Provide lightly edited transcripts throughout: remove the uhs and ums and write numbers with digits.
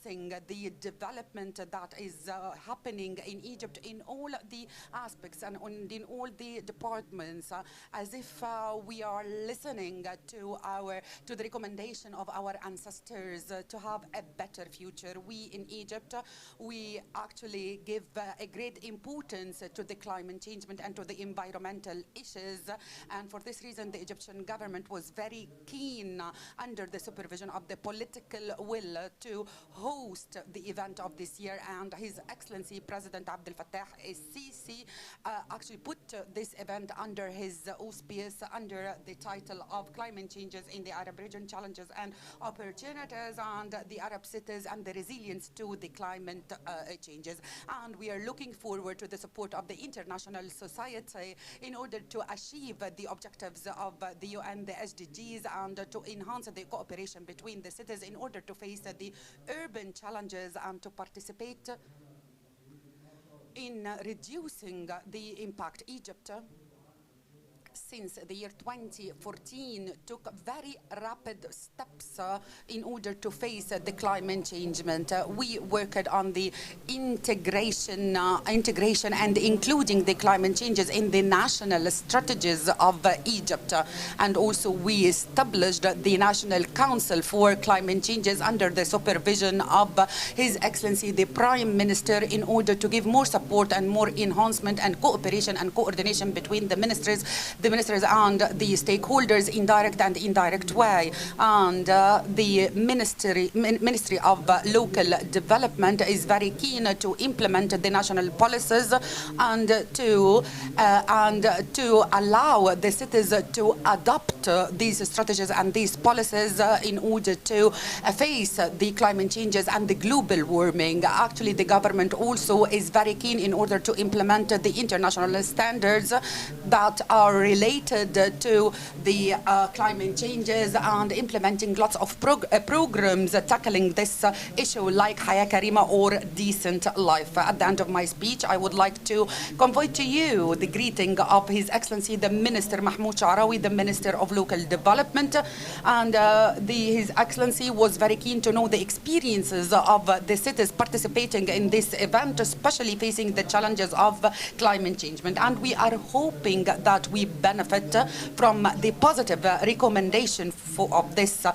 supporting the development that is happening in Egypt in all the aspects and in all the departments, as if we are listening to the recommendation of our ancestors to have a better future. We in Egypt, we actually give a great importance to the climate change and to the environmental issues, and for this reason the Egyptian government was very keen under the supervision of the political will to host the event of this year, and His Excellency President Abdel Fattah el-Sisi actually put this event under his auspice under the title of Climate Changes in the Arab Region, Challenges and Opportunities, and the Arab cities and the resilience to the climate changes. And we are looking forward to the support of the international society in order to achieve the objectives of the UN, the SDGs, and to enhance the cooperation between the cities in order to face the urban challenges and to participate in reducing the impact. Egypt, since the year 2014, took very rapid steps in order to face the climate change. We worked on the integration and including the climate changes in the national strategies of Egypt. And also we established the National Council for Climate Changes under the supervision of His Excellency the Prime Minister in order to give more support and more enhancement and cooperation and coordination between the ministries and the stakeholders in direct and indirect way. And the Ministry of Local Development is very keen to implement the national policies and to allow the cities to adopt these strategies and these policies in order to face the climate changes and the global warming. Actually, the government also is very keen in order to implement the international standards that are related to the climate changes and implementing lots of programs tackling this issue like Haya Karima or Decent Life. At the end of my speech, I would like to convey to you the greeting of His Excellency the Minister Mahmoud Sha'rawi, the Minister of Local Development, and His Excellency was very keen to know the experiences of the cities participating in this event, especially facing the challenges of climate change. And we are hoping that we benefit from the positive recommendation of this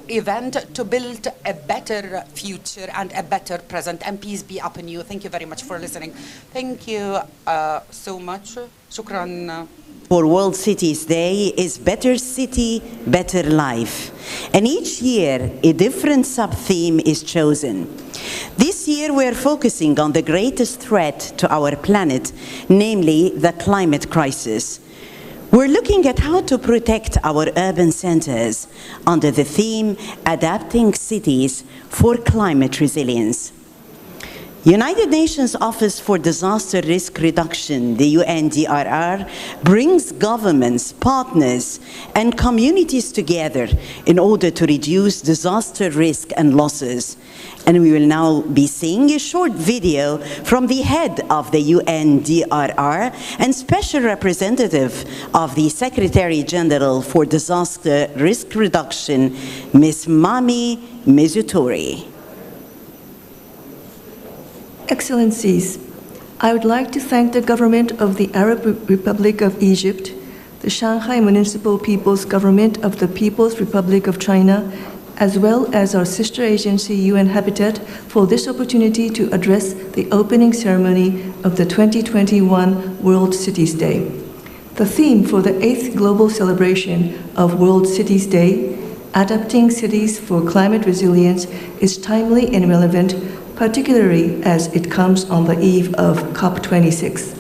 event to build a better future and a better present. And peace be upon you. Thank you very much for listening. Thank you so much. Shukran. For World Cities Day is Better City, Better Life. And each year, a different sub-theme is chosen. This year, we're focusing on the greatest threat to our planet, namely the climate crisis. We're looking at how to protect our urban centers under the theme Adapting Cities for Climate Resilience. United Nations Office for Disaster Risk Reduction, the UNDRR, brings governments, partners, and communities together in order to reduce disaster risk and losses. And we will now be seeing a short video from the head of the UNDRR and special representative of the Secretary General for Disaster Risk Reduction, Ms. Mami Mizutori. Excellencies, I would like to thank the government of the Arab Republic of Egypt, the Shanghai Municipal People's Government of the People's Republic of China, as well as our sister agency UN Habitat for this opportunity to address the opening ceremony of the 2021 World Cities Day. The theme for the 8th global celebration of World Cities Day, Adapting Cities for Climate Resilience, is timely and relevant, particularly as it comes on the eve of COP26.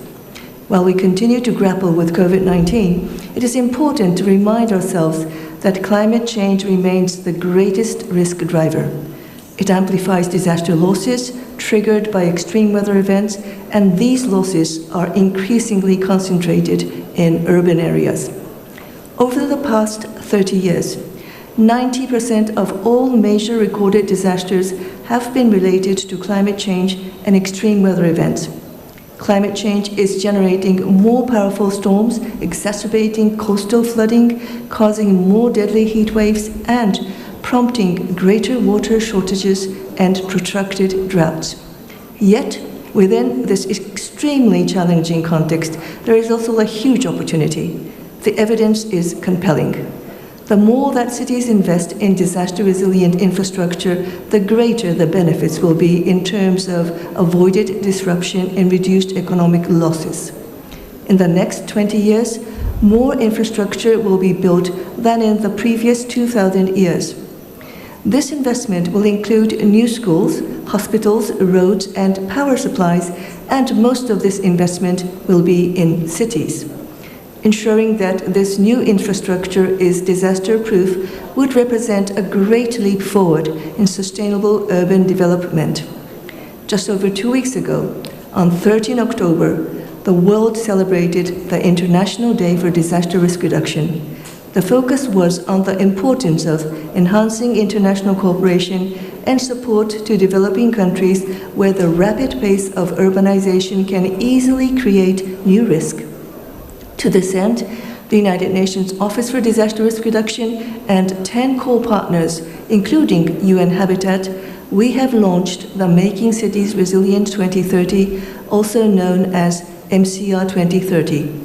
While we continue to grapple with COVID-19, it is important to remind ourselves that climate change remains the greatest risk driver. It amplifies disaster losses triggered by extreme weather events, and these losses are increasingly concentrated in urban areas. Over the past 30 years, 90% of all major recorded disasters have been related to climate change and extreme weather events. Climate change is generating more powerful storms, exacerbating coastal flooding, causing more deadly heat waves, and prompting greater water shortages and protracted droughts. Yet, within this extremely challenging context, there is also a huge opportunity. The evidence is compelling. The more that cities invest in disaster-resilient infrastructure, the greater the benefits will be in terms of avoided disruption and reduced economic losses. In the next 20 years, more infrastructure will be built than in the previous 2,000 years. This investment will include new schools, hospitals, roads, and power supplies, and most of this investment will be in cities. Ensuring that this new infrastructure is disaster-proof would represent a great leap forward in sustainable urban development. Just over 2 weeks ago, on 13 October, the world celebrated the International Day for Disaster Risk Reduction. The focus was on the importance of enhancing international cooperation and support to developing countries where the rapid pace of urbanization can easily create new risk. To this end, the United Nations Office for Disaster Risk Reduction and 10 core partners, including UN Habitat, we have launched the Making Cities Resilient 2030, also known as MCR 2030.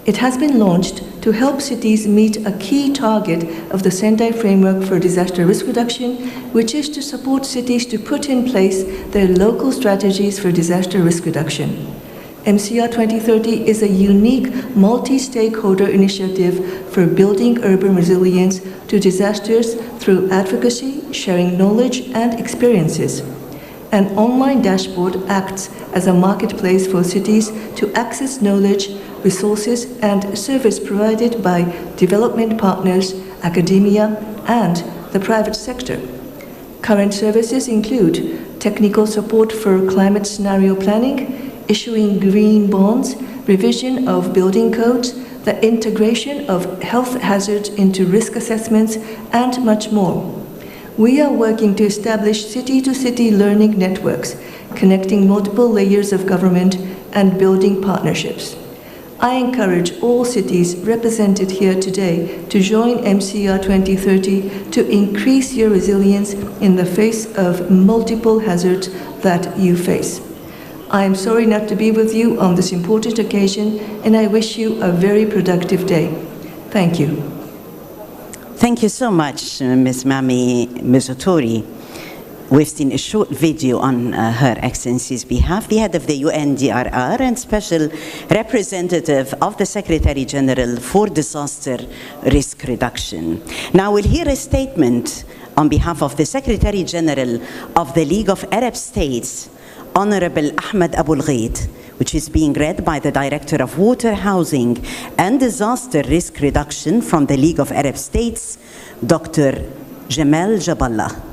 It has been launched to help cities meet a key target of the Sendai Framework for Disaster Risk Reduction, which is to support cities to put in place their local strategies for disaster risk reduction. MCR 2030 is a unique multi-stakeholder initiative for building urban resilience to disasters through advocacy, sharing knowledge and experiences. An online dashboard acts as a marketplace for cities to access knowledge, resources, and service provided by development partners, academia, and the private sector. Current services include technical support for climate scenario planning, issuing green bonds, revision of building codes, the integration of health hazards into risk assessments, and much more. We are working to establish city-to-city learning networks, connecting multiple layers of government and building partnerships. I encourage all cities represented here today to join MCR 2030 to increase your resilience in the face of multiple hazards that you face. I am sorry not to be with you on this important occasion, and I wish you a very productive day. Thank you. Thank you so much, Ms. Mami Mizutori. We've seen a short video on Her Excellency's behalf, the head of the UNDRR and special representative of the Secretary General for Disaster Risk Reduction. Now we'll hear a statement on behalf of the Secretary General of the League of Arab States, Honorable Ahmed Abul Ghaid, which is being read by the Director of Water, Housing and Disaster Risk Reduction from the League of Arab States, Dr. Jamal Jaballah.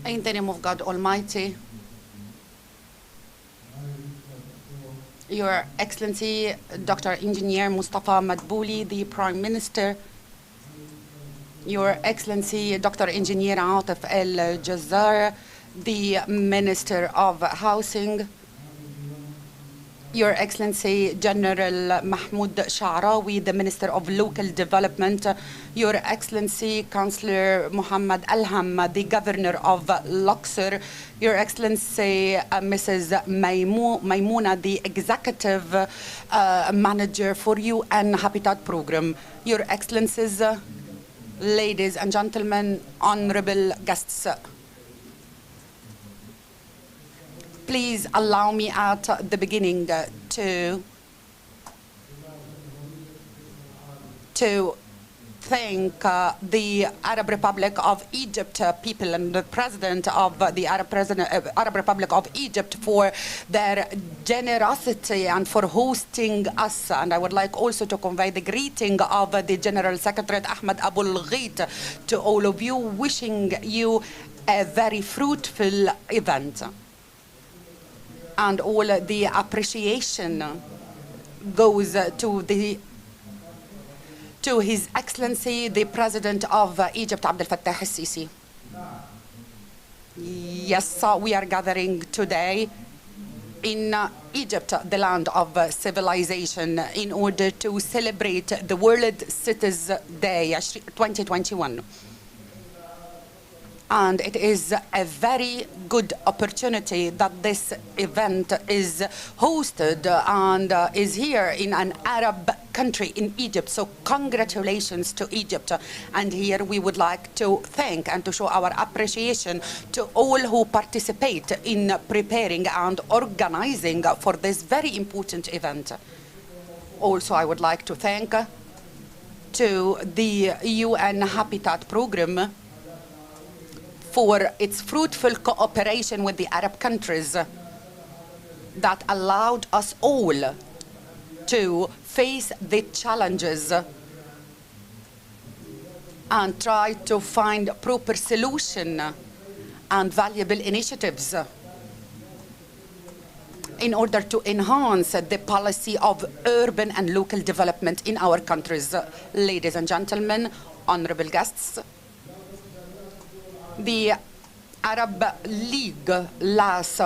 In the name of God Almighty, Your Excellency Dr. Engineer Mustafa Madbouli, the Prime Minister, Your Excellency Dr. Engineer Atif El Jazzar, the Minister of Housing, Your Excellency General Mahmoud Sha'rawi, the Minister of Local Development, Your Excellency Councillor Muhammad Alham, the Governor of Luxor, Your Excellency Mrs. Maimouna, the Executive Manager for UN Habitat Program, Your Excellencies, ladies and gentlemen, honorable guests. Please allow me at the beginning to thank the Arab Republic of Egypt people and the president of the Arab Republic of Egypt for their generosity and for hosting us. And I would like also to convey the greeting of the General Secretary Ahmed Abul Ghait to all of you, wishing you a very fruitful event. And all the appreciation goes to His Excellency, the President of Egypt, Abdel Fattah al-Sisi. Yes, we are gathering today in Egypt, the land of civilization, in order to celebrate the World Cities Day 2021. And it is a very good opportunity that this event is hosted and is here in an Arab country, in Egypt. So congratulations to Egypt. And here we would like to thank and to show our appreciation to all who participate in preparing and organizing for this very important event. Also, I would like to thank to the UN Habitat Program for its fruitful cooperation with the Arab countries that allowed us all to face the challenges and try to find proper solution and valuable initiatives in order to enhance the policy of urban and local development in our countries. Ladies and gentlemen, honorable guests, the Arab League last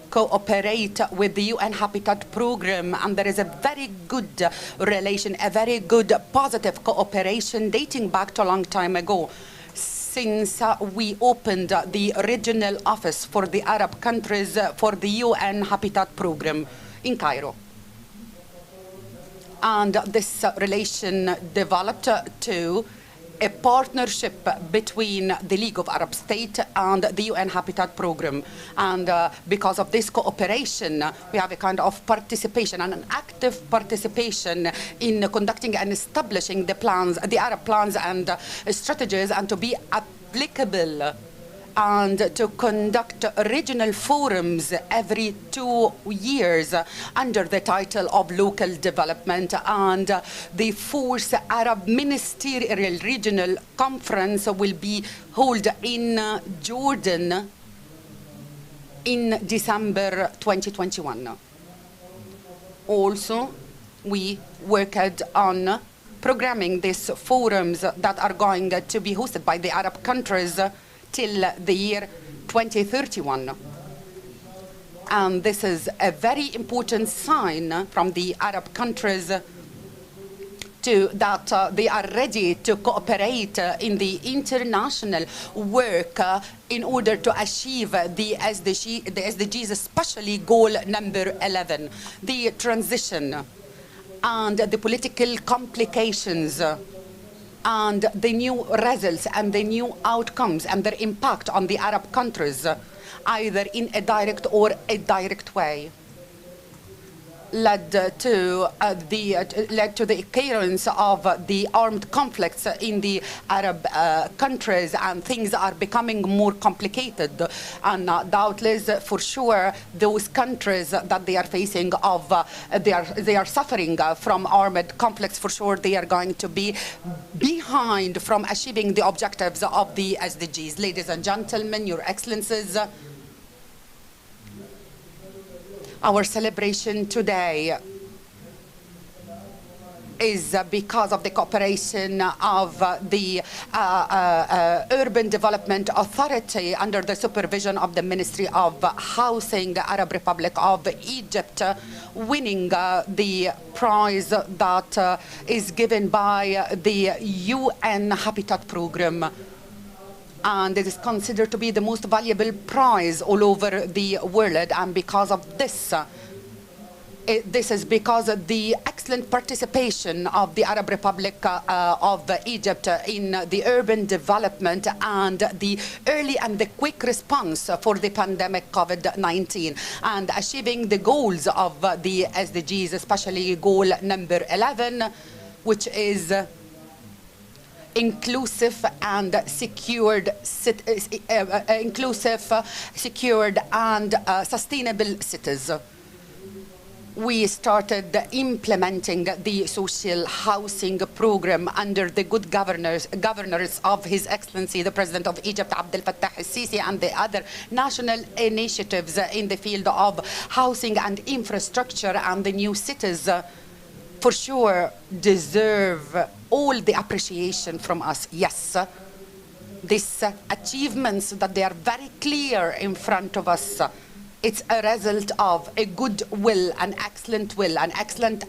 cooperate with the UN Habitat Program, and there is a very good relation, a very good positive cooperation dating back to a long time ago, since we opened the regional office for the Arab countries for the UN Habitat Program in Cairo. And this relation developed to a partnership between the League of Arab States and the UN Habitat Program. And because of this cooperation, we have a kind of participation and an active participation in conducting and establishing the plans, the Arab plans and strategies, and to be applicable and to conduct regional forums every 2 years under the title of local development. And the 4th Arab Ministerial Regional Conference will be held in Jordan in December 2021. Also, we worked on programming these forums that are going to be hosted by the Arab countries till the year 2031. And this is a very important sign from the Arab countries that they are ready to cooperate in the international work in order to achieve the SDGs, especially goal number 11, the transition and the political complications and the new results and the new outcomes and their impact on the Arab countries, either in a direct or a direct way, led to the occurrence of the armed conflicts in the Arab countries, and things are becoming more complicated. And doubtless, for sure, those countries that they are facing they are suffering from armed conflicts. For sure, they are going to be behind from achieving the objectives of the SDGs. Ladies and gentlemen, Your Excellencies, our celebration today is because of the cooperation of the Urban Development Authority under the supervision of the Ministry of Housing, Arab Republic of Egypt, winning the prize that is given by the UN Habitat Program. And it is considered to be the most valuable prize all over the world. And because of this, this is because of the excellent participation of the Arab Republic of Egypt in the urban development and the early and the quick response for the pandemic COVID-19, and achieving the goals of the SDGs, especially goal number 11, which is inclusive and secured, secured and sustainable cities. We started implementing the social housing program under the good governors of His Excellency, the President of Egypt, Abdel Fattah al-Sisi, and the other national initiatives in the field of housing and infrastructure. And the new cities, for sure, deserve all the appreciation from us. Yes, these achievements that they are very clear in front of us, it's a result of a good will, an excellent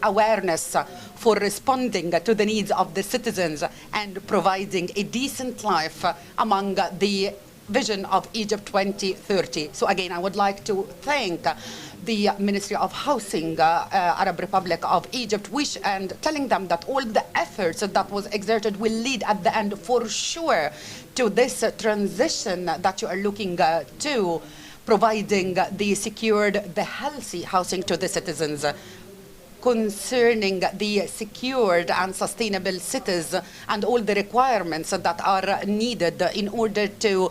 awareness for responding to the needs of the citizens and providing a decent life among the vision of Egypt 2030. So again, I would like to thank the Ministry of Housing, Arab Republic of Egypt, and telling them that all the efforts that was exerted will lead at the end for sure to this transition that you are looking to, providing the secured, the healthy housing to the citizens. Concerning the secured and sustainable cities and all the requirements that are needed in order to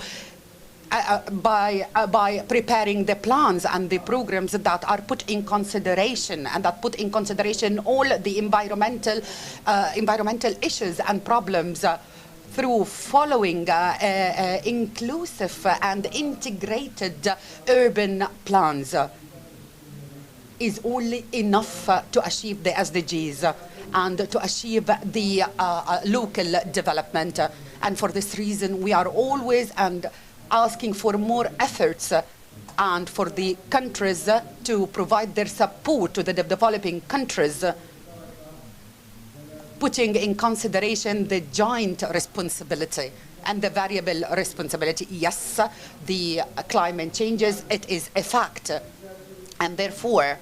by preparing the plans and the programs that are put in consideration, and that put in consideration all the environmental issues and problems, through following inclusive and integrated urban plans, is only enough to achieve the SDGs and to achieve the local development. And for this reason, we are always asking for more efforts and for the countries to provide their support to the developing countries, putting in consideration the joint responsibility and the variable responsibility. Yes, the climate changes, it is a fact, and therefore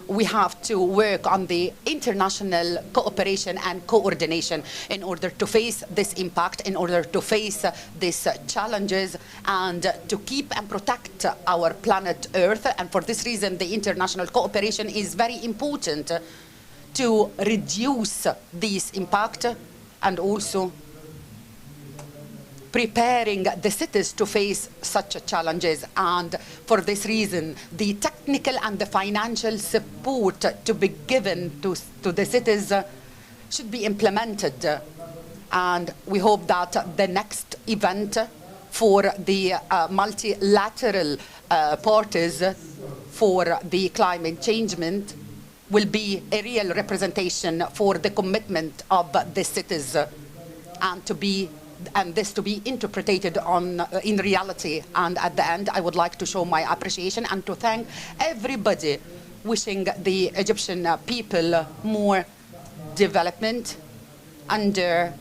we have to work on the international cooperation and coordination in order to face this impact, in order to face these challenges, and to keep and protect our planet Earth. And for this reason, the international cooperation is very important to reduce this impact, and also preparing the cities to face such challenges. And for this reason, the technical and the financial support to be given to the cities should be implemented. And we hope that the next event for the multilateral parties for the climate change will be a real representation for the commitment of the cities, and this to be interpreted in reality. And at the end, I would like to show my appreciation and to thank everybody, wishing the Egyptian people more development under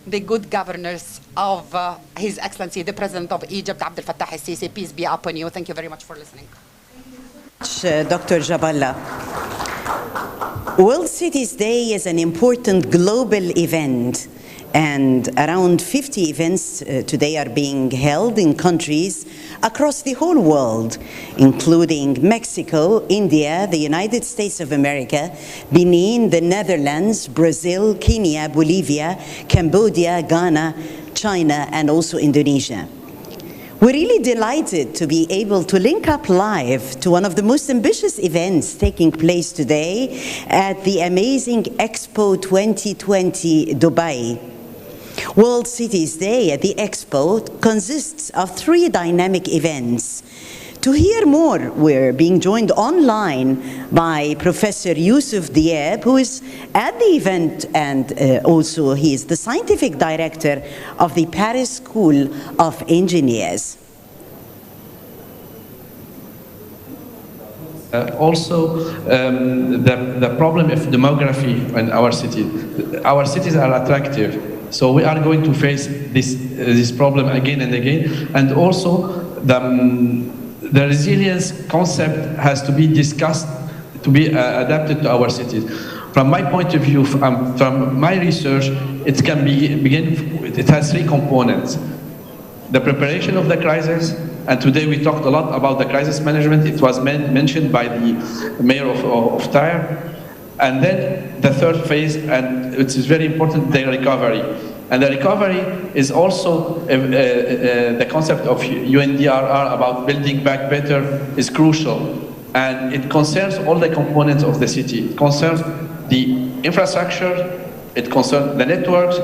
the good governors of His Excellency, the President of Egypt, Abdel Fattah al-Sisi. Peace be upon you. Thank you very much for listening. Dr. Jaballa. World Cities Day is an important global event, and around 50 events today are being held in countries across the whole world, including Mexico, India, the United States of America, Benin, the Netherlands, Brazil, Kenya, Bolivia, Cambodia, Ghana, China, and also Indonesia. We're really delighted to be able to link up live to one of the most ambitious events taking place today at the amazing Expo 2020 Dubai. World Cities Day at the Expo consists of 3 dynamic events. To hear more, we're being joined online by Professor Yusuf Diab, who is at the event, and also he is the scientific director of the Paris School of Engineers. Also, the problem of demography in our city. Our cities are attractive, so we are going to face this problem again and again. And also, the resilience concept has to be discussed, to be adapted to our cities. From my point of view, from my research, it can it has 3 components. The preparation of the crisis, and today we talked a lot about the crisis management. It was mentioned by the mayor of Tyre. And then the 3rd phase, and it is very important, the recovery. And the recovery is also the concept of UNDRR about building back better is crucial. And it concerns all the components of the city. It concerns the infrastructure, it concerns the networks,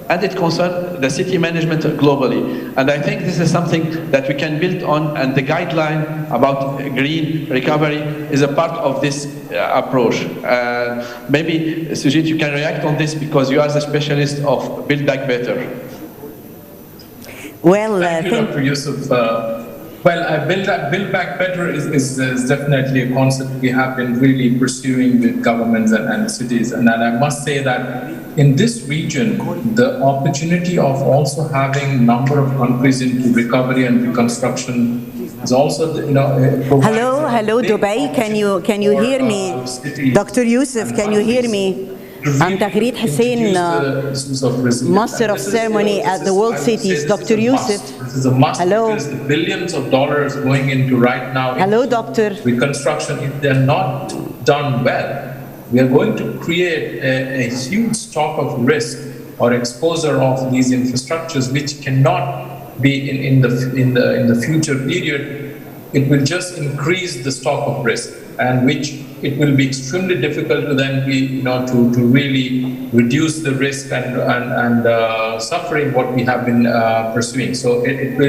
and it concerns the city management globally. And I think this is something that we can build on, and the guideline about green recovery is a part of this approach. Maybe, Sujit, you can react on this because you are the specialist of Build Back Better. Well, thank you, Dr. Yusuf. Build Back Better is definitely a concept we have been really pursuing with governments and cities. And I must say that in this region, the opportunity of also having a number of countries into recovery and reconstruction is also, hello, Dubai. Can you hear me? Dr. Yusuf, can you hear me? I'm Tagreed Hussein, Master of Ceremony at the World Cities. Dr. Yusuf. This is a must. Hello. Because the billions of dollars going into right now. Hello, Doctor. Reconstruction, if they're not done well, we are going to create a huge stock of risk or exposure of these infrastructures, which cannot be in the future period. It will just increase the stock of risk, and which it will be extremely difficult to then be, to really reduce the risk and suffering what we have been pursuing. So it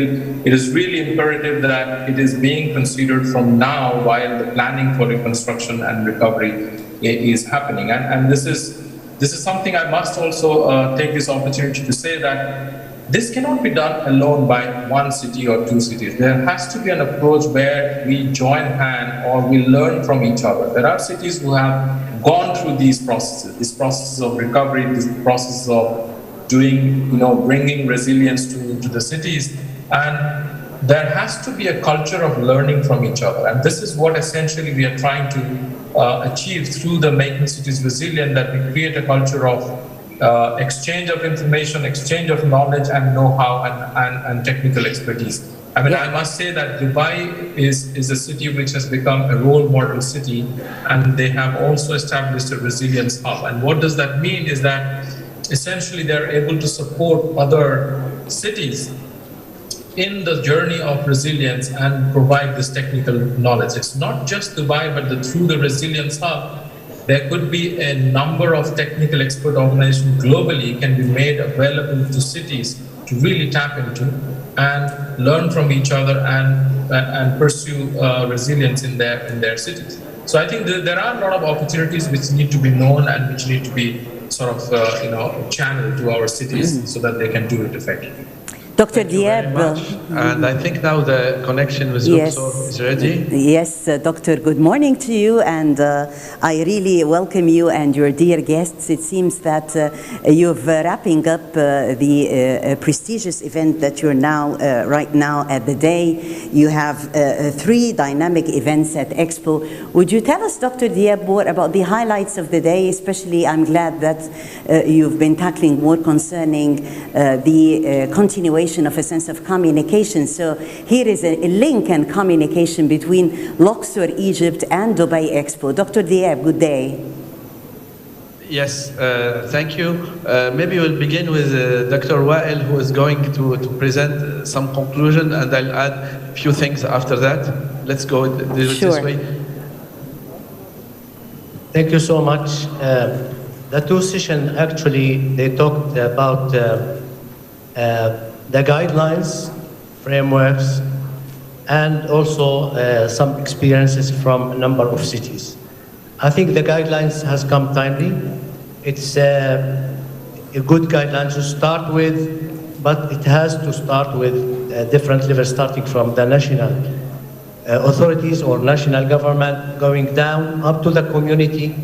is really imperative that it is being considered from now while the planning for reconstruction and recovery is happening. And this is something I must also take this opportunity to say that this cannot be done alone by one city or two cities. There has to be an approach where we join hand or we learn from each other. There are cities who have gone through these processes of recovery, these processes of doing, bringing resilience to the cities. And there has to be a culture of learning from each other. And this is what essentially we are trying to achieve through the Making Cities Resilient, that we create a culture of exchange of information, exchange of knowledge and know-how and technical expertise. I mean, I must say that Dubai is a city which has become a role model city, and they have also established a resilience hub. And what does that mean is that essentially they're able to support other cities in the journey of resilience and provide this technical knowledge. It's not just Dubai, but through the Resilience Hub, there could be a number of technical expert organizations globally can be made available to cities to really tap into and learn from each other and pursue resilience in their cities. So I think there are a lot of opportunities which need to be known and which need to be sort of channeled to our cities so that they can do it effectively. Dr. Diab. And I think now the connection with Luxor is ready. Yes, Doctor, good morning to you, and I really welcome you and your dear guests. It seems that you're wrapping up the prestigious event that you're now, right now at the day. You have 3 dynamic events at Expo. Would you tell us, Dr. Diab, more about the highlights of the day? Especially, I'm glad that you've been tackling more concerning the continuation of a sense of communication. So here is a link and communication between Luxor, Egypt and Dubai Expo. Dr. Diab, good day. Yes, thank you. Maybe we'll begin with Dr. Wael, who is going to present some conclusion, and I'll add a few things after that. Let's go this way. Thank you so much. The 2 sessions, actually, they talked about the guidelines, frameworks, and also some experiences from a number of cities. I think the guidelines has come timely. It's a good guideline to start with, but it has to start with different levels, starting from the national authorities or national government, going down up to the community,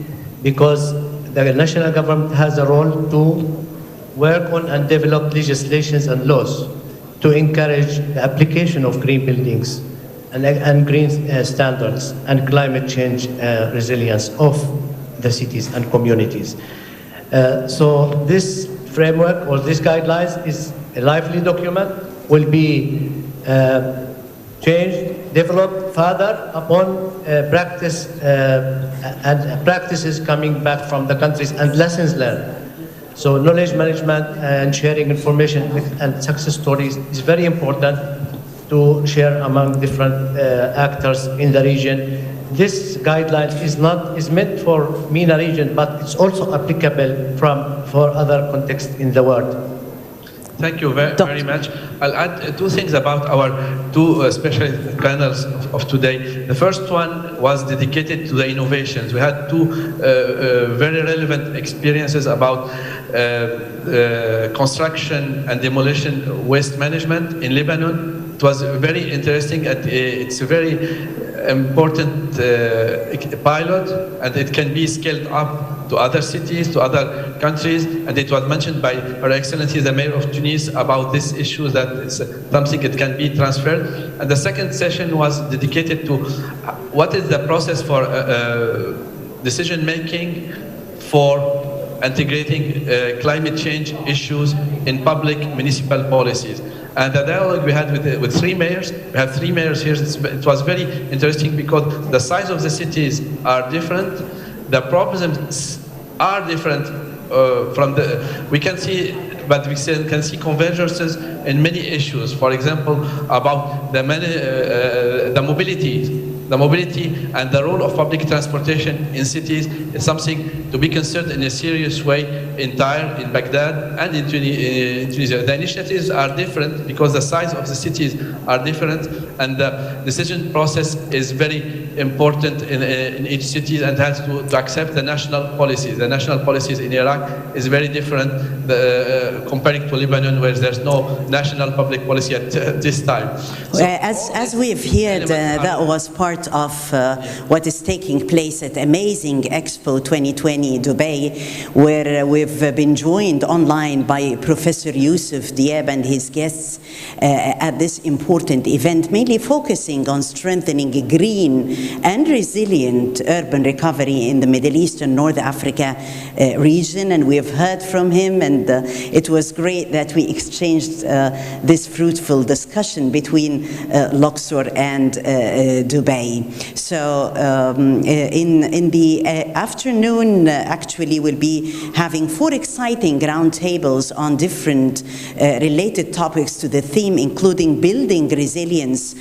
because the national government has a role to work on and develop legislations and laws to encourage the application of green buildings and green standards and climate change resilience of the cities and communities. So this framework or this guidelines is a lively document, will be changed, developed further upon practice and practices coming back from the countries and lessons learned. So knowledge management and sharing information and success stories is very important to share among different actors in the region. This guideline is meant for MENA region, but it's also applicable for other contexts in the world. Thank you very much. I'll add two things about our two special panels of today. The first one was dedicated to the innovations. We had two very relevant experiences about construction and demolition waste management in Lebanon. It was very interesting, and it's a very important pilot, and it can be scaled up to other cities, to other countries, and it was mentioned by Her Excellency the Mayor of Tunis about this issue, that it's something that can be transferred. And the second session was dedicated to what is the process for decision making for integrating climate change issues in public municipal policies. And the dialogue we had with three mayors, we have three mayors here, it was very interesting because the size of the cities are different, the problems are different we can see, but we can see convergences in many issues. For example, about the mobility and the role of public transportation in cities is something to be considered in a serious way in Tyre, in Baghdad, and in Tunisia. The initiatives are different because the size of the cities are different, and the decision process is very important in each city and has to accept the national policies. The national policies in Iraq is very different comparing to Lebanon, where there's no national public policy at this time. So as we've heard, that was part of what is taking place at Amazing Expo 2020 Dubai, where we've been joined online by Professor Youssef Diab and his guests at this important event, mainly focusing on strengthening a green and resilient urban recovery in the Middle East and North Africa region. And we have heard from him, and it was great that we exchanged this fruitful discussion between Luxor and Dubai. So in the afternoon, actually, we'll be having 4 exciting roundtables on different related topics to the theme, including building resilience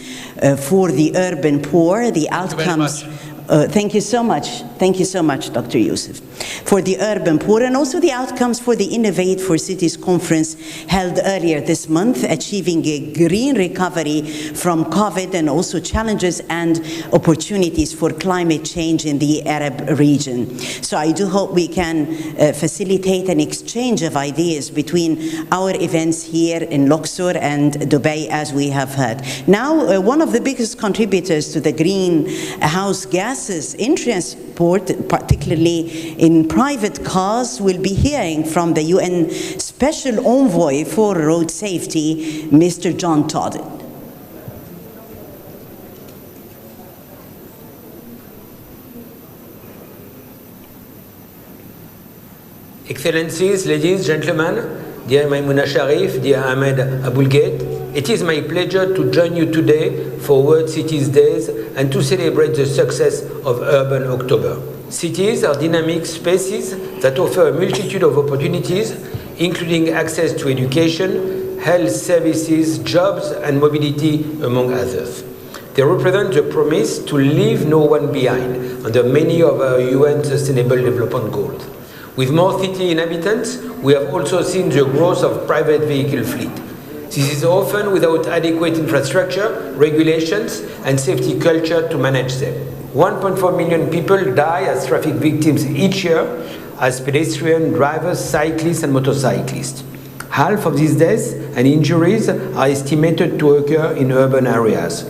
for the urban poor, the outcomes. Thank you so much. Thank you so much, Dr. Youssef. For the urban poor, and also the outcomes for the Innovate for Cities conference held earlier this month, achieving a green recovery from COVID, and also challenges and opportunities for climate change in the Arab region. So I do hope we can facilitate an exchange of ideas between our events here in Luxor and Dubai, as we have heard. Now, one of the biggest contributors to the greenhouse gases in transport, particularly in private cars, will be hearing from the UN Special Envoy for Road Safety, Mr. John Todd. Excellencies, ladies, gentlemen, dear Maimouna Sharif, dear Ahmed Aboulgate, it is my pleasure to join you today for World Cities Days and to celebrate the success of Urban October. Cities are dynamic spaces that offer a multitude of opportunities, including access to education, health services, jobs, and mobility, among others. They represent the promise to leave no one behind under many of our UN Sustainable Development Goals. With more city inhabitants, we have also seen the growth of private vehicle fleet. This is often without adequate infrastructure, regulations, and safety culture to manage them. 1.4 million people die as traffic victims each year as pedestrians, drivers, cyclists, and motorcyclists. Half of these deaths and injuries are estimated to occur in urban areas,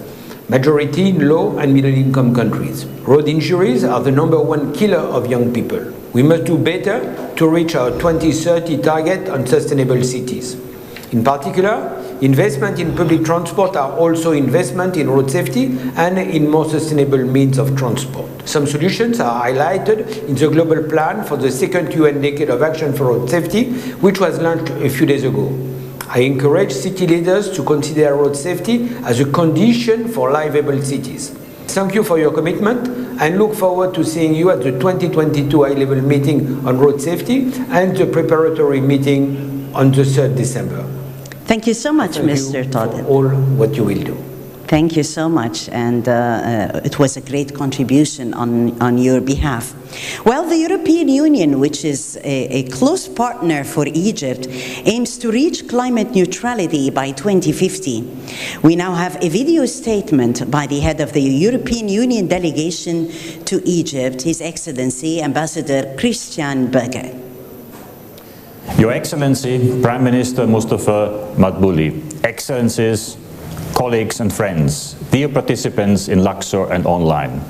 majority in low and middle income countries. Road injuries are the #1 killer of young people. We must do better to reach our 2030 target on sustainable cities. In particular, investment in public transport are also investment in road safety and in more sustainable means of transport. Some solutions are highlighted in the global plan for the second UN Decade of Action for Road Safety, which was launched a few days ago. I encourage city leaders to consider road safety as a condition for livable cities. Thank you for your commitment and look forward to seeing you at the 2022 high-level meeting on road safety and the preparatory meeting on the 3rd December. Thank you so much, Mr. Todd. For all what you will do. Thank you so much, and it was a great contribution on your behalf. Well, the European Union, which is a close partner for Egypt, aims to reach climate neutrality by 2050. We now have a video statement by the head of the European Union delegation to Egypt, His Excellency Ambassador Christian Berger. Your Excellency, Prime Minister Mustafa Madbouli, Excellencies, colleagues and friends, dear participants in Luxor and online.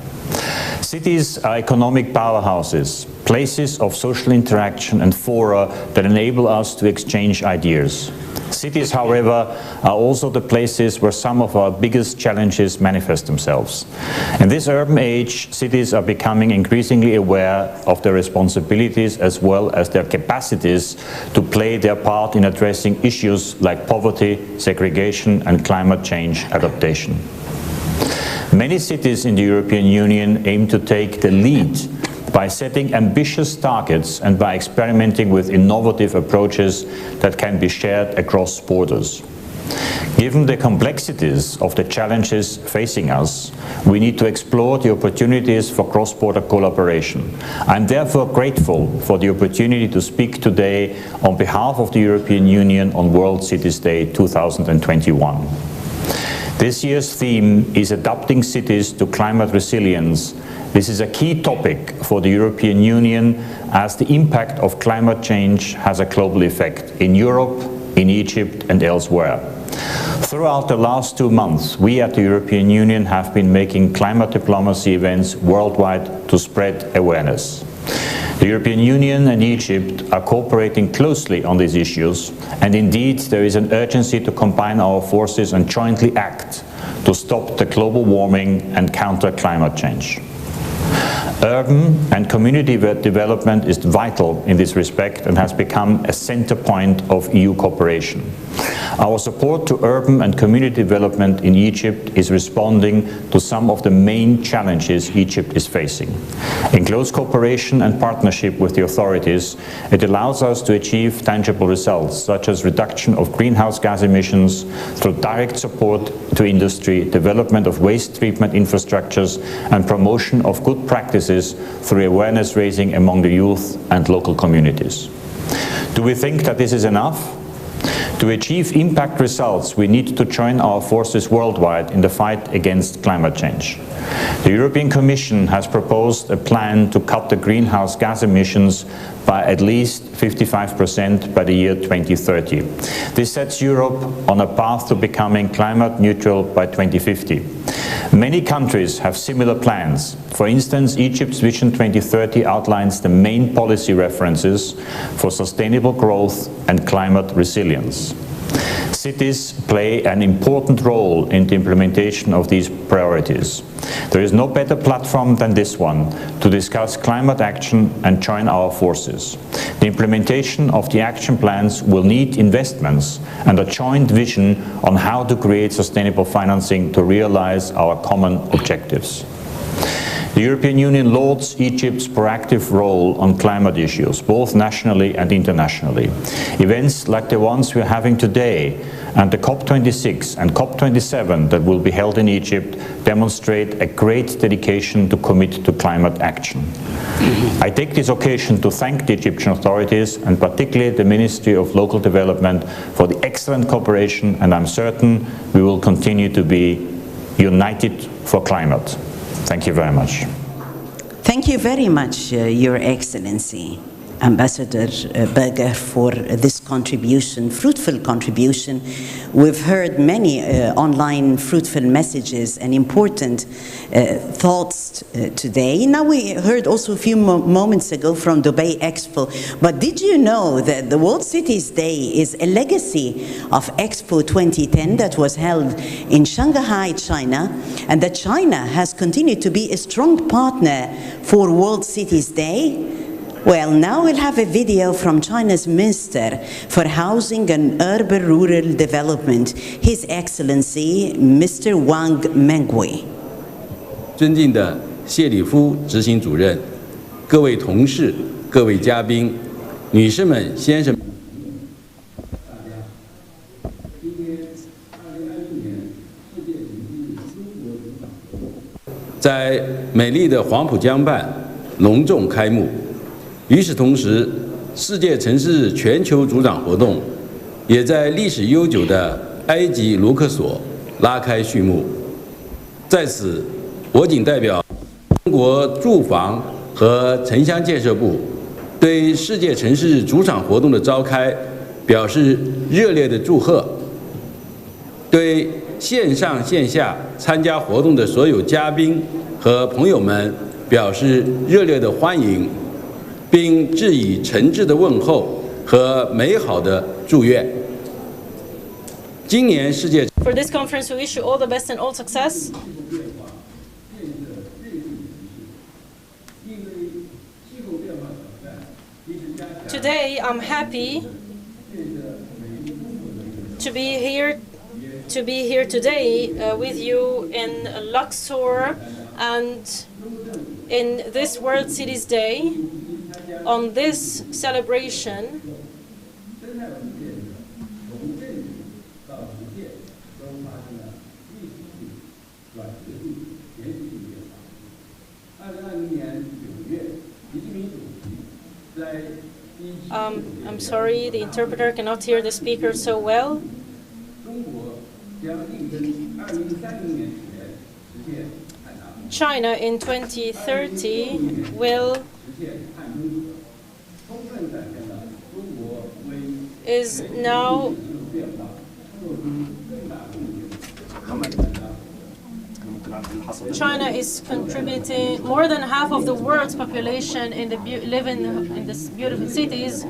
Cities are economic powerhouses, places of social interaction and fora that enable us to exchange ideas. Cities, however, are also the places where some of our biggest challenges manifest themselves. In this urban age, cities are becoming increasingly aware of their responsibilities as well as their capacities to play their part in addressing issues like poverty, segregation, and climate change adaptation. Many cities in the European Union aim to take the lead by setting ambitious targets and by experimenting with innovative approaches that can be shared across borders. Given the complexities of the challenges facing us, we need to explore the opportunities for cross-border collaboration. I'm therefore grateful for the opportunity to speak today on behalf of the European Union on World Cities Day 2021. This year's theme is adapting cities to climate resilience. This is a key topic for the European Union as the impact of climate change has a global effect in Europe, in Egypt and elsewhere. Throughout the last 2 months, we at the European Union have been making climate diplomacy events worldwide to spread awareness. The European Union and Egypt are cooperating closely on these issues, and indeed there is an urgency to combine our forces and jointly act to stop the global warming and counter climate change. Urban and community development is vital in this respect and has become a center point of EU cooperation. Our support to urban and community development in Egypt is responding to some of the main challenges Egypt is facing. In close cooperation and partnership with the authorities, it allows us to achieve tangible results, such as reduction of greenhouse gas emissions through direct support to industry, development of waste treatment infrastructures, and promotion of good practices through awareness raising among the youth and local communities. Do we think that this is enough? To achieve impact results, we need to join our forces worldwide in the fight against climate change. The European Commission has proposed a plan to cut the greenhouse gas emissions by at least 55% by the year 2030. This sets Europe on a path to becoming climate neutral by 2050. Many countries have similar plans. For instance, Egypt's Vision 2030 outlines the main policy references for sustainable growth and climate resilience. Cities play an important role in the implementation of these priorities. There is no better platform than this one to discuss climate action and join our forces. The implementation of the action plans will need investments and a joint vision on how to create sustainable financing to realize our common objectives. The European Union lauds Egypt's proactive role on climate issues, both nationally and internationally. Events like the ones we are having today and the COP26 and COP27 that will be held in Egypt demonstrate a great dedication to commit to climate action. I take this occasion to thank the Egyptian authorities and particularly the Ministry of Local Development for the excellent cooperation, and I'm certain we will continue to be united for climate. Thank you very much. Thank you very much, Your Excellency, Ambassador Berger, for this contribution, fruitful contribution. We've heard many online fruitful messages and important thoughts today. Now we heard also a few moments ago from Dubai Expo, but did you know that the World Cities Day is a legacy of Expo 2010 that was held in Shanghai, China, and that China has continued to be a strong partner for World Cities Day? Well, now we'll have a video from China's Minister for Housing and Urban Rural Development, His Excellency Mr. Wang Mengwei. 尊敬的谢里夫执行主任、各位同事、各位嘉宾、女士们、先生们，在美丽的黄浦江畔隆重开幕。与此同时，世界城市全球组长活动也在历史悠久的埃及卢克索拉开序幕。在此，我谨代表中国住房和城乡建设部对世界城市主场活动的召开表示热烈的祝贺，对线上线下参加活动的所有嘉宾和朋友们表示热烈的欢迎，并致以诚挚的问候和美好的祝愿。今年世界 For this conference, we wish you all the best and all success. Today, I'm happy to be here today with you in Luxor and in this World Cities Day. On this celebration, I'm sorry, the interpreter cannot hear the speaker so well. China in 2030 is now China is contributing more than half of the world's population in these beautiful cities,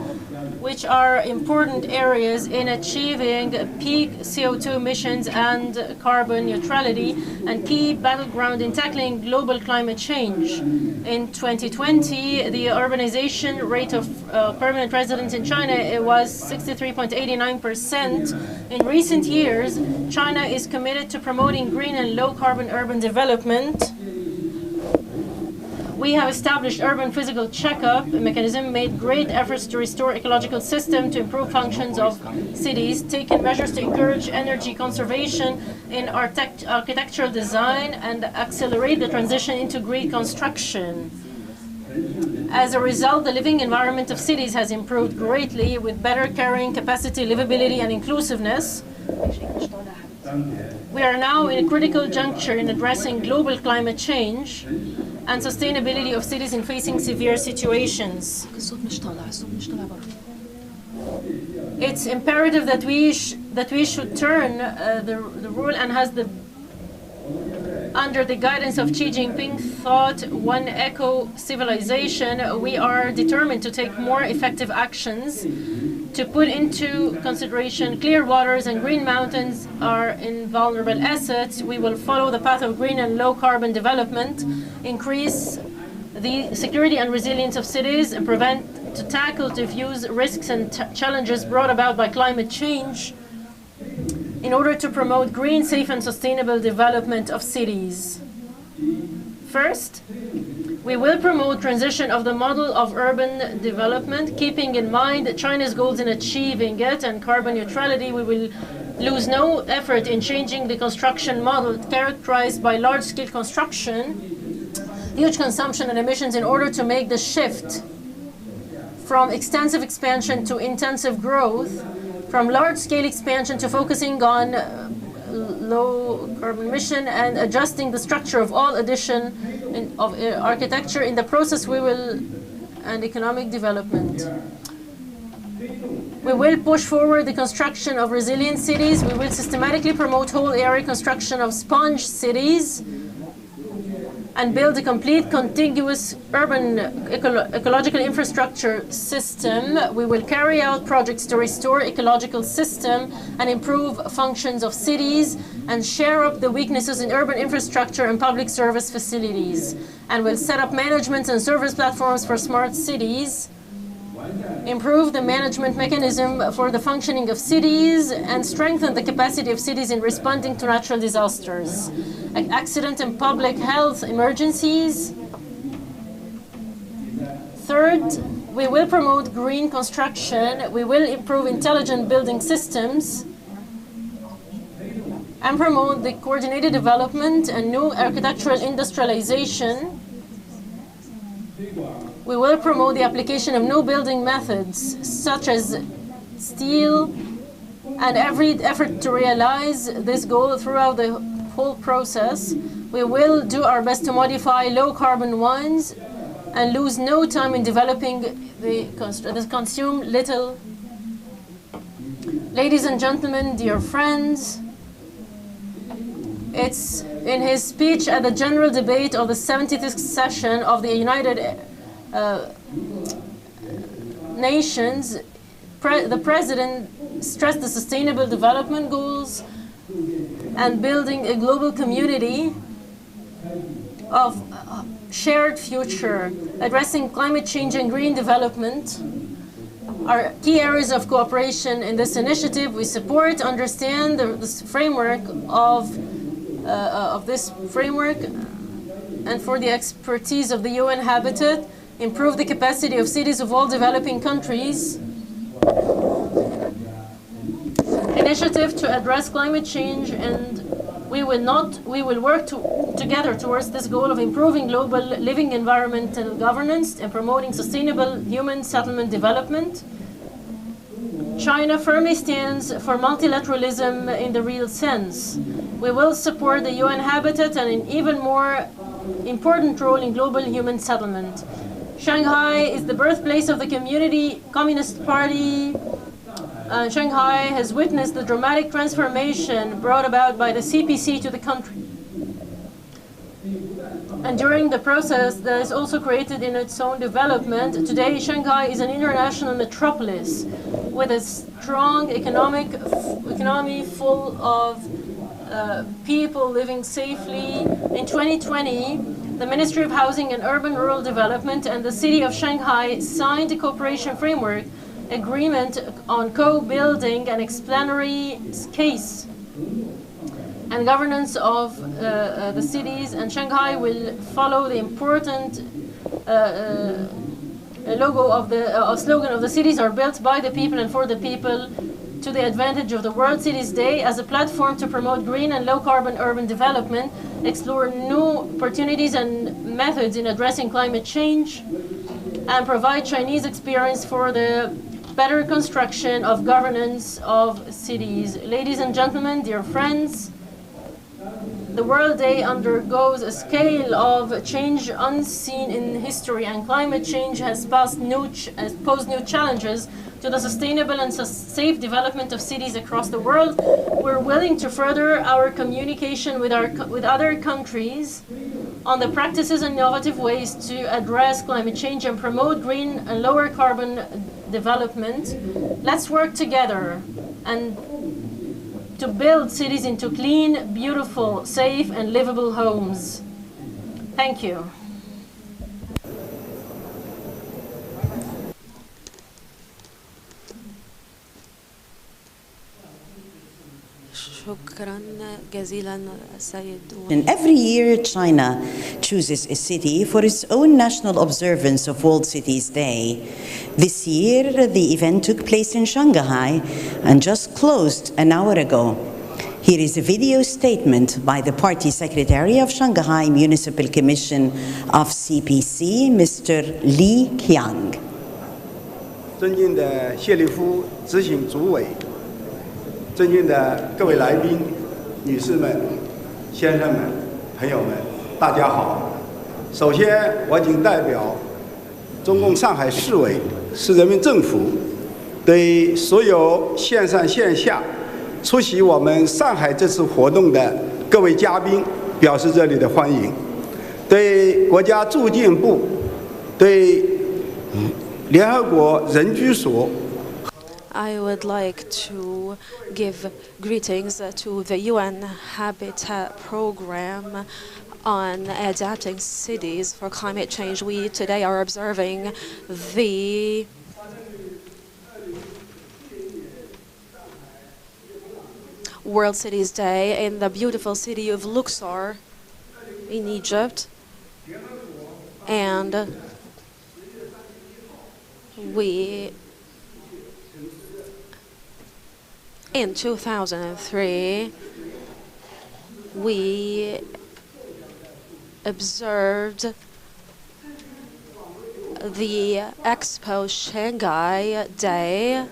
which are important areas in achieving peak CO2 emissions and carbon neutrality, and key battleground in tackling global climate change. In 2020, the urbanization rate of permanent residents in China was 63.89%. In recent years, China is committed to promoting green and low-carbon urban development. We have established urban physical checkup mechanism, made great efforts to restore ecological system, to improve functions of cities, taken measures to encourage energy conservation in architectural design, and accelerate the transition into green construction. As a result, the living environment of cities has improved greatly, with better carrying capacity, livability, and inclusiveness. We are now in a critical juncture in addressing global climate change and sustainability of cities in facing severe situations. It's imperative that we should turn the rule and has the under the guidance of Xi Jinping thought one eco-civilization. We are determined to take more effective actions to put into consideration clear waters and green mountains are invulnerable assets. We will follow the path of green and low carbon development, increase the security and resilience of cities, and to tackle diffuse risks and challenges brought about by climate change in order to promote green, safe and sustainable development of cities. First, we will promote transition of the model of urban development, keeping in mind China's goals in achieving it and carbon neutrality. We will lose no effort in changing the construction model characterized by large-scale construction, huge consumption and emissions, in order to make the shift from extensive expansion to intensive growth, from large-scale expansion to focusing on low carbon emission and adjusting the structure of all addition of architecture. In the process, and economic development. We will push forward the construction of resilient cities. We will systematically promote whole area construction of sponge cities and build a complete contiguous urban ecological infrastructure system. We will carry out projects to restore ecological system and improve functions of cities and share up the weaknesses in urban infrastructure and public service facilities. And we'll set up management and service platforms for smart cities improve the management mechanism for the functioning of cities, and strengthen the capacity of cities in responding to natural disasters, like accident and public health emergencies. Third, we will promote green construction, we will improve intelligent building systems, and promote the coordinated development and new architectural industrialization. We will promote the application of new building methods, such as steel, and every effort to realize this goal throughout the whole process. We will do our best to modify low-carbon ones and lose no time in developing that consume little. Ladies and gentlemen, dear friends, it's in his speech at the general debate of the 76th session of the United Nations, the President stressed the sustainable development goals and building a global community of shared future, addressing climate change and green development are key areas of cooperation in this initiative. We support, understand this framework of this framework, and for the expertise of the UN Habitat, improve the capacity of cities of all developing countries. Initiative to address climate change, and we will work together towards this goal of improving global living environmental governance and promoting sustainable human settlement development. China firmly stands for multilateralism in the real sense. We will support the UN Habitat and an even more important role in global human settlement. Shanghai is the birthplace of the Communist Party. Shanghai has witnessed the dramatic transformation brought about by the CPC to the country. And during the process that is also created in its own development, today Shanghai is an international metropolis with a strong economy full of people living safely. In 2020, the Ministry of Housing and Urban Rural Development and the City of Shanghai signed a cooperation framework agreement on co-building an explanatory case and governance of the cities, and Shanghai will follow the important slogan of the cities are built by the people and for the people, to the advantage of the World Cities Day, as a platform to promote green and low-carbon urban development, explore new opportunities and methods in addressing climate change, and provide Chinese experience for the better construction of governance of cities. Ladies and gentlemen, dear friends, the World Day undergoes a scale of change unseen in history, and climate change has posed new challenges to the sustainable and safe development of cities across the world. We're willing to further our communication with other countries on the practices and innovative ways to address climate change and promote green and lower carbon development. Let's work together and to build cities into clean, beautiful, safe, and livable homes. Thank you. And every year, China chooses a city for its own national observance of World Cities Day. This year, the event took place in Shanghai and just closed an hour ago. Here is a video statement by the Party Secretary of Shanghai Municipal Commission of CPC, Mr. Li Qiang. 尊敬的谢立夫执行主委，尊敬的各位来宾、女士们、先生们、朋友们，大家好。首先，我谨代表中共上海市委、市人民政府，对所有线上线下出席我们上海这次活动的各位嘉宾表示热烈的欢迎。对国家住建部、对联合国人居所。 I would like to give greetings to the UN Habitat Program on adapting cities for climate change. We today are observing the World Cities Day in the beautiful city of Luxor in Egypt. And in 2003, we observed the Expo Shanghai Day,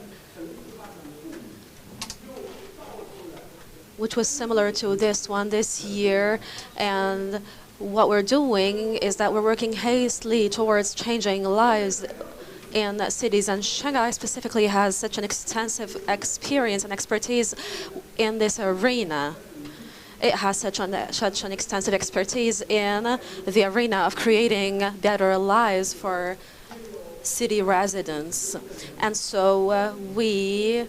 which was similar to this one this year. And what we're doing is that we're working hastily towards changing lives in cities, and Shanghai specifically has such an extensive experience and expertise in this arena. It has such an extensive expertise in the arena of creating better lives for city residents. And so we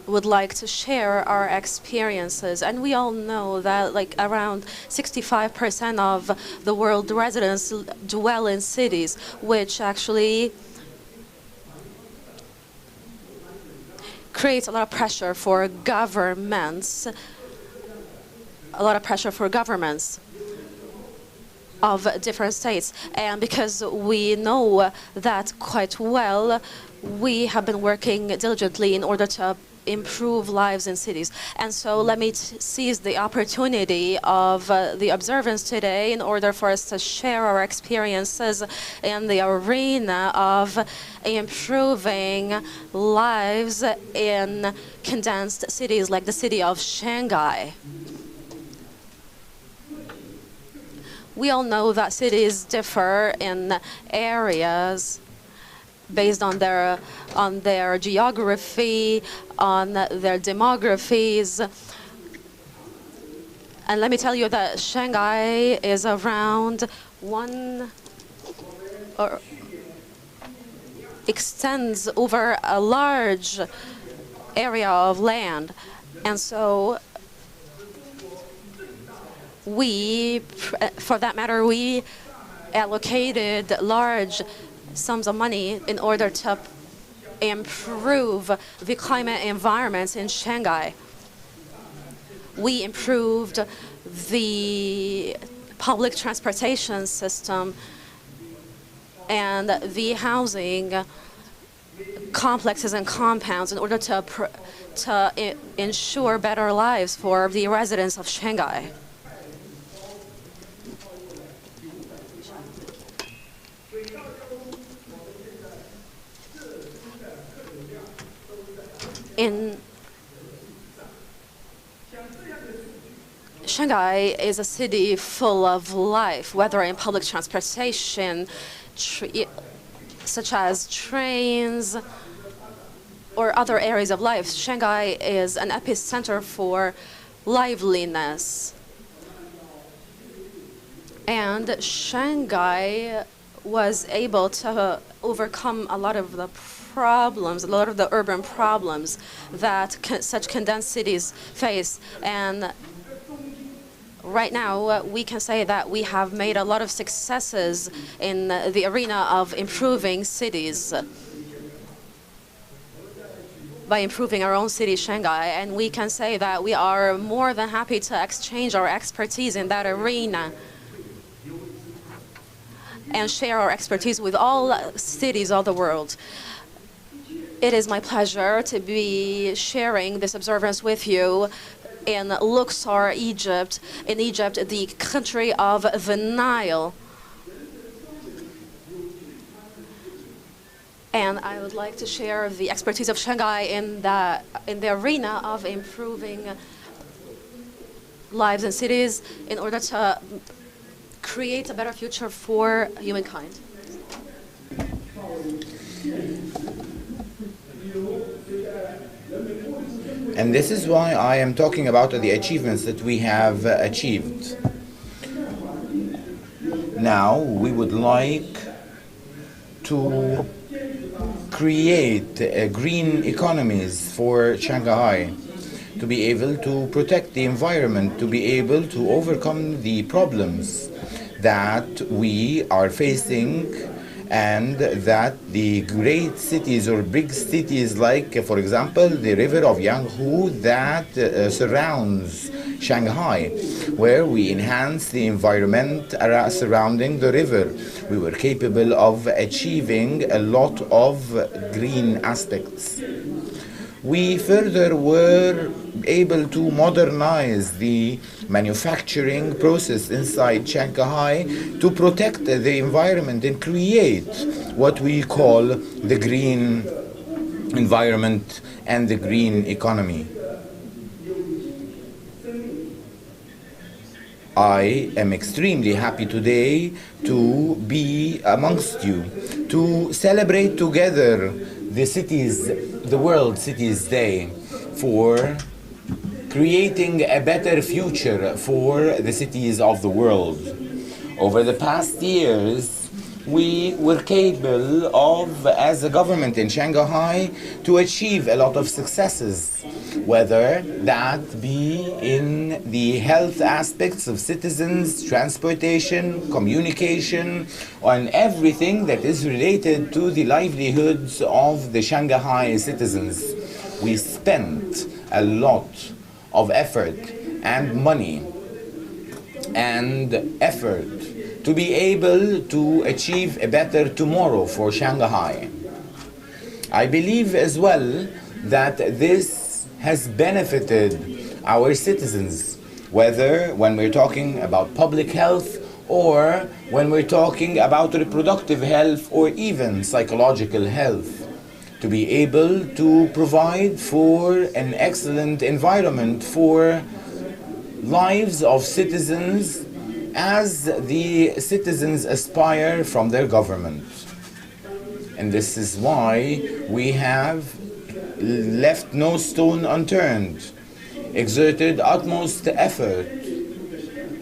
would like to share our experiences. And we all know that like around 65% of the world residents dwell in cities, which actually creates a lot of pressure for governments, of different states. And because we know that quite well, we have been working diligently in order to improve lives in cities. And so let me seize the opportunity of the observance today in order for us to share our experiences in the arena of improving lives in condensed cities like the city of Shanghai. We all know that cities differ in areas based on their geography, on their demographies. And let me tell you that Shanghai is around extends over a large area of land. And so for that matter, we allocated large sums of money in order to improve the climate environment in Shanghai. We improved the public transportation system and the housing complexes and compounds in order to ensure better lives for the residents of Shanghai. Shanghai is a city full of life, whether in public transportation, such as trains, or other areas of life. Shanghai is an epicenter for liveliness. And Shanghai was able to overcome a lot of the urban problems that such condensed cities face. And right now, we can say that we have made a lot of successes in the arena of improving cities by improving our own city, Shanghai. And we can say that we are more than happy to exchange our expertise in that arena and share our expertise with all cities of the world. It is my pleasure to be sharing this observance with you in Luxor, Egypt, the country of the Nile. And I would like to share the expertise of Shanghai in the arena of improving lives in cities in order to create a better future for humankind. And this is why I am talking about the achievements that we have achieved. Now we would like to create green economies for Shanghai, to be able to protect the environment, to be able to overcome the problems that we are facing and that the great cities or big cities like, for example, the river of Yangtze that surrounds Shanghai, where we enhance the environment surrounding the river. We were capable of achieving a lot of green aspects. We further were able to modernize the manufacturing process inside Shanghai to protect the environment and create what we call the green environment and the green economy. I am extremely happy today to be amongst you, to celebrate together the World Cities Day, for creating a better future for the cities of the world. Over the past years, we were capable of, as a government in Shanghai, to achieve a lot of successes, whether that be in the health aspects of citizens, transportation, communication, and everything that is related to the livelihoods of the Shanghai citizens. We spent a lot of effort and money and effort to be able to achieve a better tomorrow for Shanghai. I believe as well that this has benefited our citizens, whether when we're talking about public health or when we're talking about reproductive health or even psychological health, to be able to provide for an excellent environment for lives of citizens as the citizens aspire from their government. And this is why we have left no stone unturned, exerted utmost effort,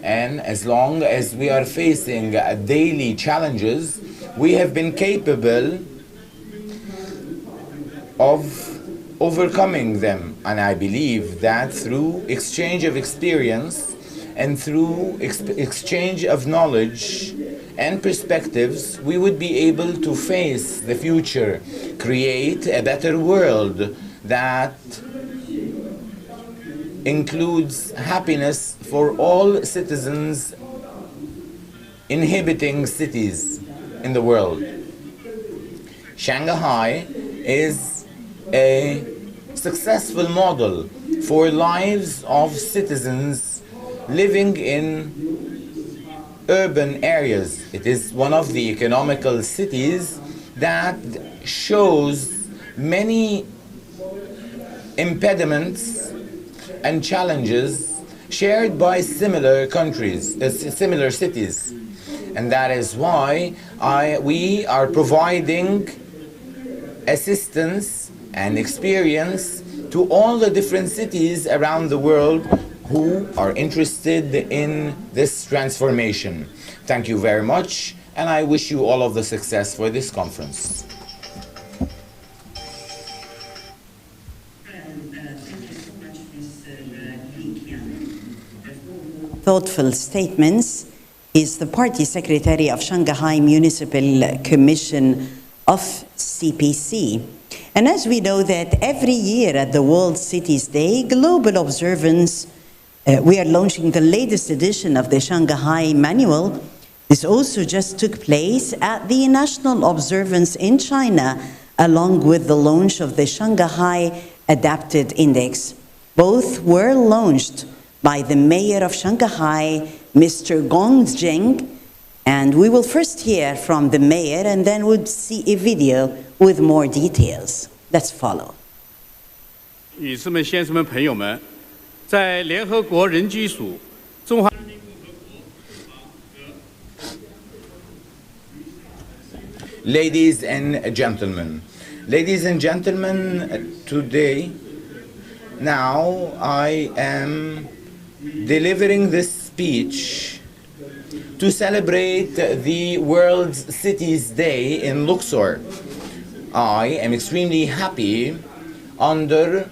and as long as we are facing daily challenges, we have been capable of overcoming them. And I believe that through exchange of experience and through exchange of knowledge and perspectives, we would be able to face the future, create a better world that includes happiness for all citizens inhabiting cities in the world. Shanghai is a successful model for lives of citizens living in urban areas. It is one of the economical cities that shows many impediments and challenges shared by similar countries, similar cities. And that is why we are providing assistance and experience to all the different cities around the world who are interested in this transformation. Thank you very much, and I wish you all of the success for this conference. Thoughtful statements is the party secretary of Shanghai Municipal Commission of CPC. And as we know that every year at the World Cities Day, global observance, we are launching the latest edition of the Shanghai Manual. This also just took place at the National Observance in China, along with the launch of the Shanghai Adapted Index. Both were launched by the mayor of Shanghai, Mr. Gong Jing. And we will first hear from the mayor, and then we'll see a video with more details. Let's follow. 女士们、先生们、朋友们，在联合国人居署中华人民共和国 Ladies and gentlemen, today, now I am delivering this speech to celebrate the World Cities Day in Luxor. I am extremely happy under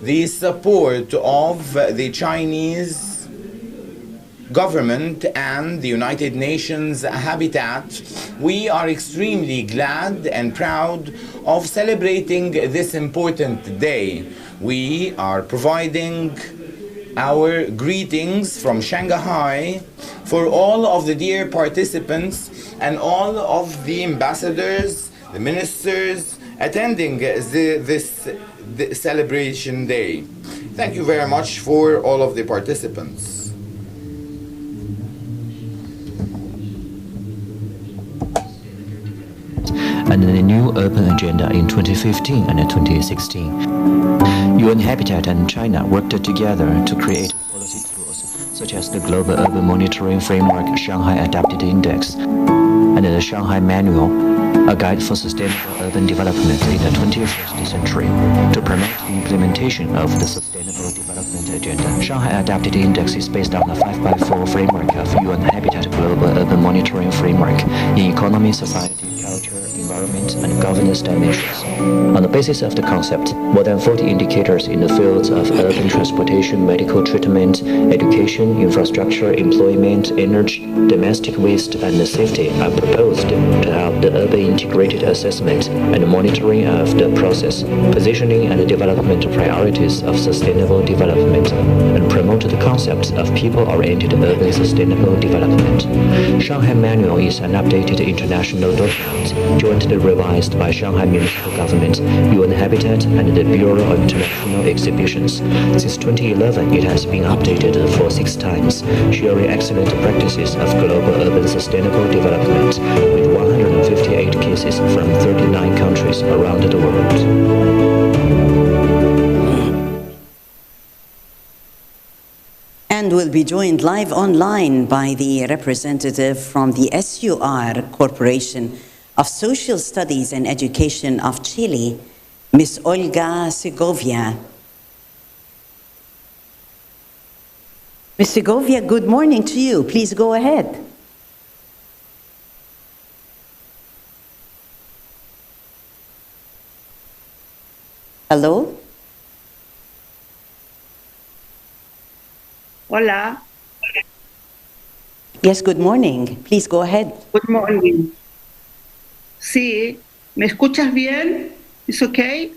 the support of the Chinese government and the United Nations Habitat, we are extremely glad and proud of celebrating this important day. We are providing our greetings from Shanghai for all of the dear participants and all of the ambassadors, the ministers attending this celebration day. Thank you very much for all of the participants. And the new urban agenda in 2015 and 2016. UN Habitat and China worked together to create policy tools such as the Global Urban Monitoring Framework Shanghai Adapted Index and the Shanghai Manual, a guide for sustainable urban development in the 21st century, to promote the implementation of the Sustainable Development Agenda. Shanghai Adapted Index is based on the 5x4 framework of UN Habitat Global Urban Monitoring Framework in economy, society, culture, environment, and governance dimensions. On the basis of the concept, more than 40 indicators in the fields of urban transportation, medical treatment, education, infrastructure, employment, energy, domestic waste, and safety are proposed to help the urban integrated assessment and monitoring of the process, positioning and development priorities of sustainable development, and promote the concepts of people-oriented urban sustainable development. Shanghai Manual is an updated international document, jointly revised by Shanghai Municipal Government, UN Habitat, and the Bureau of International Exhibitions. Since 2011, it has been updated for 6 times, sharing excellent practices of global urban sustainable development, with 158 cases from 39 countries around the world. And we'll be joined live online by the representative from the SUR Corporation of Social Studies and Education of Chile, Ms. Olga Segovia. Ms. Segovia, good morning to you. Please go ahead. Hello? Hola. Yes, good morning. Please go ahead. Good morning. Sí, ¿me escuchas bien? Is okay?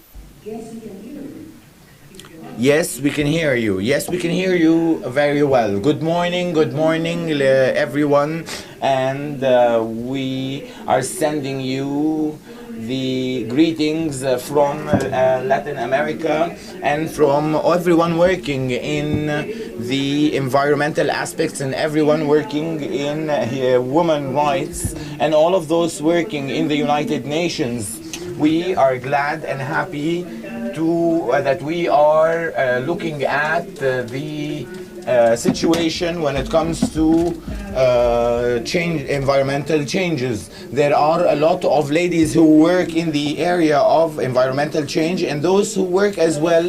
Yes, we can hear you. Yes, we can hear you very well. Good morning, everyone. And we are sending you the greetings from Latin America and from everyone working in the environmental aspects and everyone working in women's rights and all of those working in the United Nations. We are glad and happy that we are looking at the situation when it comes to environmental changes. There are a lot of ladies who work in the area of environmental change and those who work as well